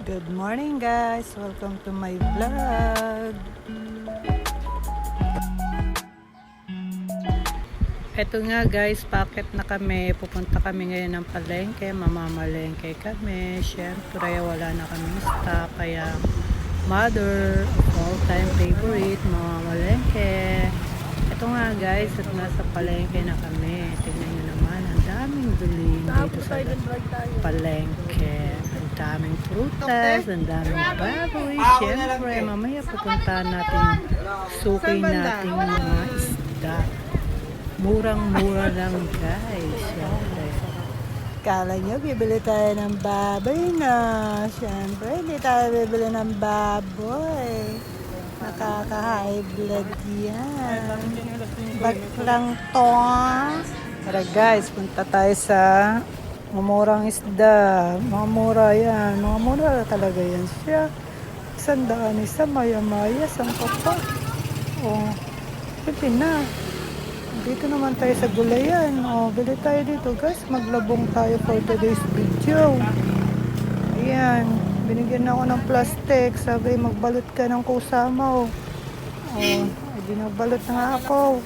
Good morning guys! Welcome to my vlog! Eto nga guys, packet na kami. Pupunta kami ngayon ng palengke. Mamamalengke kami. Siyempre wala na kami stock. Kaya mother, all-time favorite, mamamalengke. Eto nga guys, at nasa palengke na kami. Tingnan nyo naman, ang daming bilhin dito sa palengke. Ang daming prutas, ang daming baboy. Siyempre, mamaya pupuntahan natin yung suki nating mga isda. Murang-mura lang guys. Siyempre. Kala nyo, bibili tayo ng baboy na. Siyempre, hindi tayo bibili ng baboy. Nakaka-high blood yan. Baklang to. Tara guys, punta tayo sa mamurang isda. Mga mura yan. Mga mura talaga yan siya. 100 isa, maya-maya, 10 pa. O, pwede na. Dito naman tayo sa gulayan. O, bili tayo dito guys. Maglabong tayo for today's video. Ayan. Binigyan ako ng plastic. Sabi, magbalot ka ng kusama. O, hindi nagbalot na nga ako.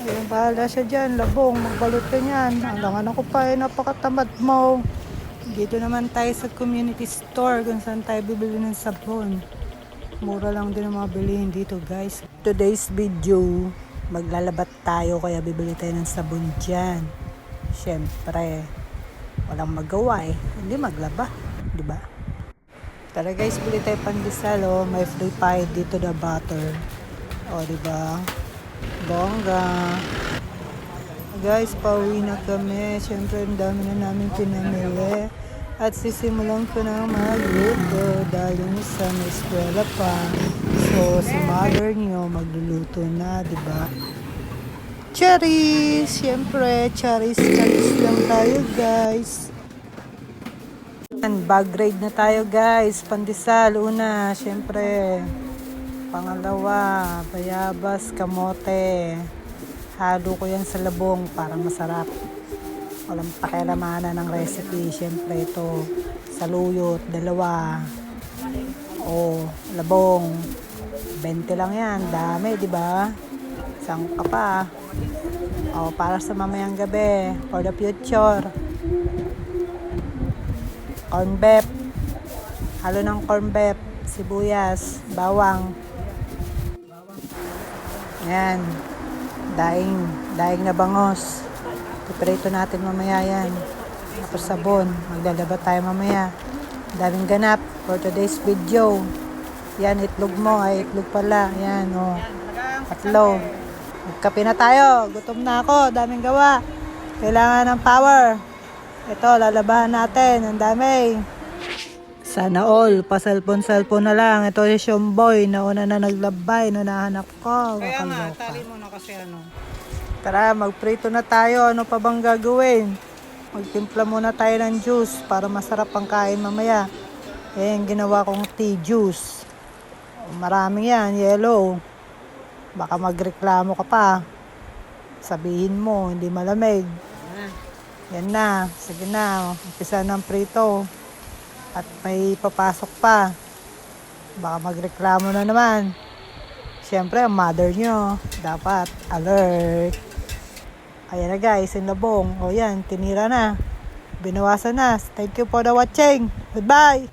Ayun, bahala siya dyan. Labong, magbalot ka niyan. Alangan ako pa, napakatamad mo. Dito naman tayo sa community store kung saan tayo bibili ng sabon. Mura lang din ang mga bilihin dito guys. Today's video, maglalabat tayo kaya bibili tayo ng sabon dyan. Siyempre, walang magawa eh. Hindi maglaba, di ba? Tara guys, bili tayo pandesal. Oh. May free pie dito na butter. O, di ba? Bongga. Guys, pauwi na kami. Siyempre, ang dami na namin pinamili. At sisimulan ko na magluto dahil yung isa may eskwela pa. So, si mother nyo magluluto na, di ba? Cherries! Siyempre, cherries lang tayo, guys. And bag grade na tayo, guys. Pandesal, una, siyempre. Pangalawa, bayabas, kamote. Halo ko yan sa labong para masarap. Walang pakialamanan ng recipe. Siyempre ito, saluyot, 2. O, labong. 20 lang yan. Dami, di ba? Isang ka pa. O, para sa mamayang gabi. For the future. Corn beef. Halo ng corn beef. Sibuyas. Bawang. Yan. Daing na bangos. Piprito natin mamaya yan. Tapos sabon. Maglalaba tayo mamaya. Daming ganap for today's video. Yan, itlog mo. Ay, itlog pala. Yan, o. 3. Magkape na tayo. Gutom na ako. Daming gawa. Kailangan ng power. Ito, lalabahan natin. Ang dami. Sana all, pa-cellphone na lang. Ito si Shumboy, nauna na naglabay, nahanap ko. Kaya nga, tali mo na kasi ano. Tara, magprito na tayo. Ano pa bang gagawin? Magtimpla muna tayo ng juice para masarap ang kain mamaya. Yung ginawa kong tea juice. Marami yan, yellow. Baka magreklamo ka pa. Sabihin mo, hindi malamig. Yan na, sige na. Umpisa ng prito. At may papasok pa. Baka magreklamo na naman. Siyempre, ang mother nyo, dapat alert. Ayan na guys, yung labong. O yan, tinira na. Binawasan na. Thank you for the watching. Goodbye!